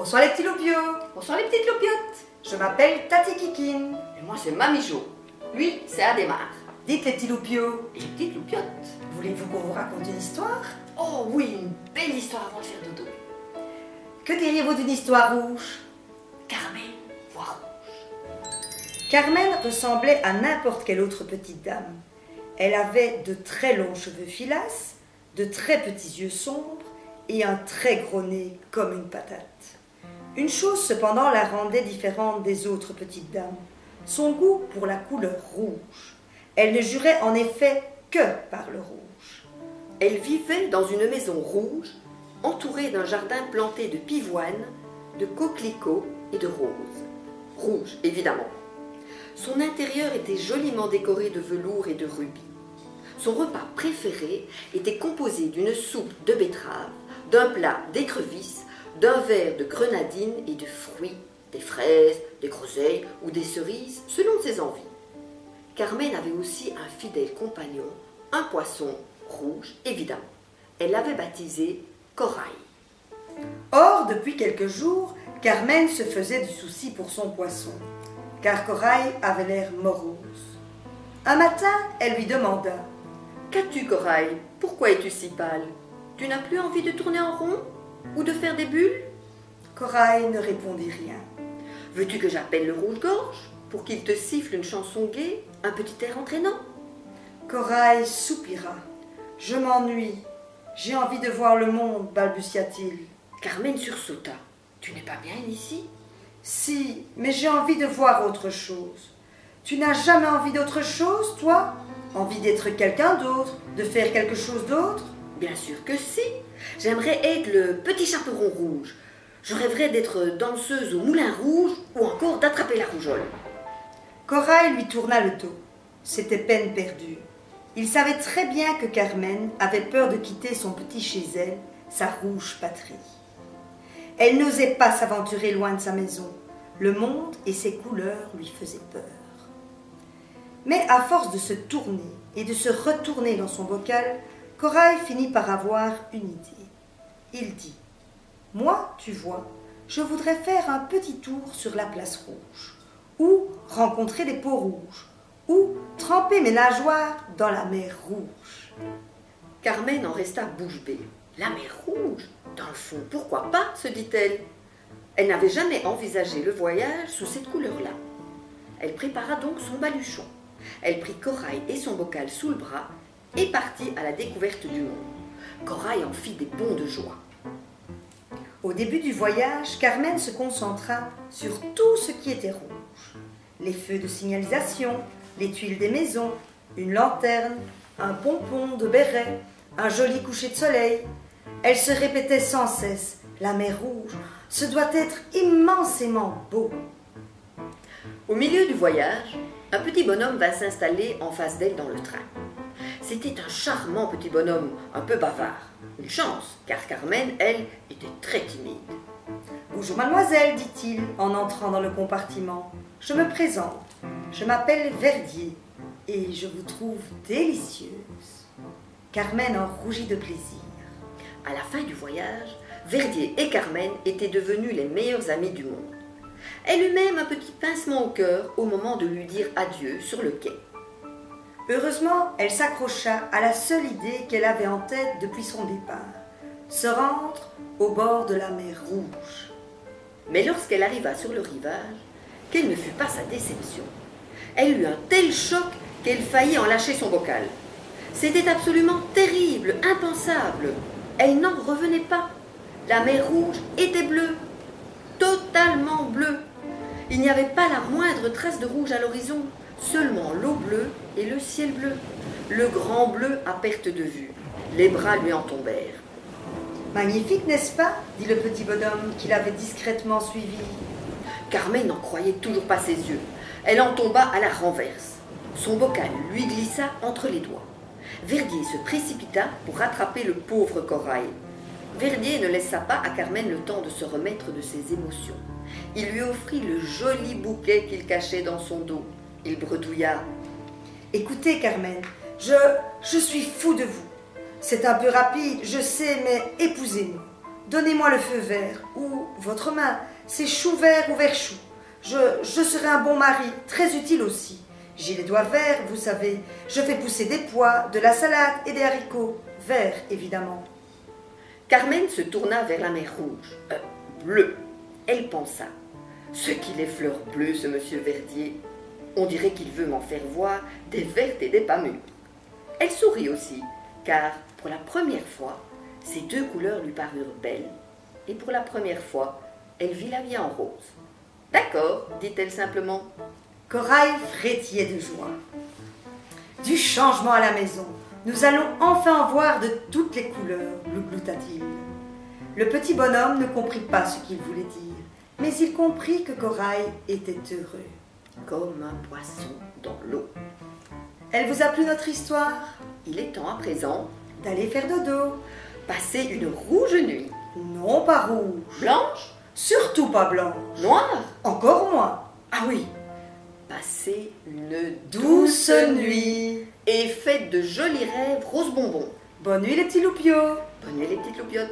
Bonsoir les petits loupiaux. Bonsoir les petites loupiottes. Je m'appelle Tati Kikine. Et moi c'est Mamie Jo. Lui c'est Adhémar. Dites les petits loupiaux, Et les petites loupiottes. voulez-vous qu'on vous raconte une histoire? Oh oui, une belle histoire avant de faire dodo. Que diriez-vous d'une histoire rouge? Carmen, voix rouge. Carmen ressemblait à n'importe quelle autre petite dame. Elle avait de très longs cheveux filasses, de très petits yeux sombres et un très gros nez comme une patate. Une chose cependant la rendait différente des autres petites dames, son goût pour la couleur rouge. Elle ne jurait en effet que par le rouge. Elle vivait dans une maison rouge, entourée d'un jardin planté de pivoine, de coquelicots et de roses. Rouge, évidemment. Son intérieur était joliment décoré de velours et de rubis. Son repas préféré était composé d'une soupe de betterave, d'un plat d'écrevisses, d'un verre de grenadine et de fruits, des fraises, des groseilles ou des cerises, selon ses envies. Carmen avait aussi un fidèle compagnon, un poisson rouge, évidemment. Elle l'avait baptisé Corail. Or, depuis quelques jours, Carmen se faisait du souci pour son poisson, car Corail avait l'air morose. Un matin, elle lui demanda « Qu'as-tu, Corail? Pourquoi es-tu si pâle? Tu n'as plus envie de tourner en rond? Ou de faire des bulles? » Corail ne répondit rien. « Veux-tu que j'appelle le rouge-gorge pour qu'il te siffle une chanson gaie, un petit air entraînant? » Corail soupira. « Je m'ennuie. J'ai envie de voir le monde, balbutia-t-il. Carmen sursauta. « Tu n'es pas bien ici? » Si, mais j'ai envie de voir autre chose. Tu n'as jamais envie d'autre chose, toi? Envie d'être quelqu'un d'autre, de faire quelque chose d'autre? Bien sûr que si. J'aimerais être le petit chaperon rouge. Je rêverais d'être danseuse au moulin rouge ou encore d'attraper la rougeole. Corail lui tourna le dos. C'était peine perdue. Il savait très bien que Carmen avait peur de quitter son petit chez elle, sa rouge patrie. Elle n'osait pas s'aventurer loin de sa maison. Le monde et ses couleurs lui faisaient peur. Mais à force de se tourner et de se retourner dans son bocal, Corail finit par avoir une idée. Il dit « Moi, tu vois, je voudrais faire un petit tour sur la place rouge, ou rencontrer des peaux rouges, ou tremper mes nageoires dans la mer rouge. » Carmen en resta bouche bée. La mer rouge? Dans le fond, pourquoi pas, se dit-elle. Elle n'avait jamais envisagé le voyage sous cette couleur-là. Elle prépara donc son baluchon. Elle prit Corail et son bocal sous le bras et partit à la découverte du monde. Corail en fit des bonds de joie. Au début du voyage, Carmen se concentra sur tout ce qui était rouge. Les feux de signalisation, les tuiles des maisons, une lanterne, un pompon de béret, un joli coucher de soleil. Elle se répétait sans cesse « La mer rouge, ce doit être immensément beau !» Au milieu du voyage, un petit bonhomme va s'installer en face d'elle dans le train. C'était un charmant petit bonhomme, un peu bavard. Une chance, car Carmen, elle, était très timide. « Bonjour mademoiselle, dit-il en entrant dans le compartiment. Je me présente, je m'appelle Verdier et je vous trouve délicieuse. » Carmen en rougit de plaisir. À la fin du voyage, Verdier et Carmen étaient devenus les meilleurs amis du monde. Elle eut même un petit pincement au cœur au moment de lui dire adieu sur le quai. Heureusement, elle s'accrocha à la seule idée qu'elle avait en tête depuis son départ, se rendre au bord de la mer rouge. Mais lorsqu'elle arriva sur le rivage, quelle ne fut pas sa déception. Elle eut un tel choc qu'elle faillit en lâcher son bocal. C'était absolument terrible, impensable. Elle n'en revenait pas. La mer rouge était bleue, totalement bleue. Il n'y avait pas la moindre trace de rouge à l'horizon, seulement l'eau bleue et le ciel bleu. Le grand bleu à perte de vue. Les bras lui en tombèrent. « Magnifique, n'est-ce pas ?» dit le petit bonhomme qui l'avait discrètement suivi. Carmen n'en croyait toujours pas ses yeux. Elle en tomba à la renverse. Son bocal lui glissa entre les doigts. Verdier se précipita pour rattraper le pauvre Corail. Verdier ne laissa pas à Carmen le temps de se remettre de ses émotions. Il lui offrit le joli bouquet qu'il cachait dans son dos. Il bredouilla. « Écoutez, Carmen, je suis fou de vous. C'est un peu rapide, je sais, mais épousez-nous. donnez-moi le feu vert, ou votre main, c'est chou vert ou vert chou. Je serai un bon mari, très utile aussi. J'ai les doigts verts, vous savez. Je fais pousser des pois, de la salade et des haricots. Verts, évidemment. Carmen se tourna vers la mer rouge. Bleue. Elle pensa. Ce qu'il est fleurs bleues, ce monsieur Verdier. On dirait qu'il veut m'en faire voir des vertes et des pas mûres. Elle sourit aussi, car pour la première fois, ces deux couleurs lui parurent belles, et pour la première fois, elle vit la vie en rose. « D'accord, dit-elle simplement. » Corail frétillait de joie. Du changement à la maison. Nous allons enfin en voir de toutes les couleurs, glouta-t-il. Le petit bonhomme ne comprit pas ce qu'il voulait dire, mais il comprit que Corail était heureux. Comme un poisson dans l'eau. Elle vous a plu notre histoire? Il est temps à présent d'aller faire dodo. Passer une rouge nuit. Non, pas rouge. Blanche? Surtout pas blanche. Noire? Encore moins. Ah oui. Passer une douce nuit. Et faites de jolis rêves rose bonbon. Bonne nuit les petits loupiots. Bonne nuit les petites loupiottes.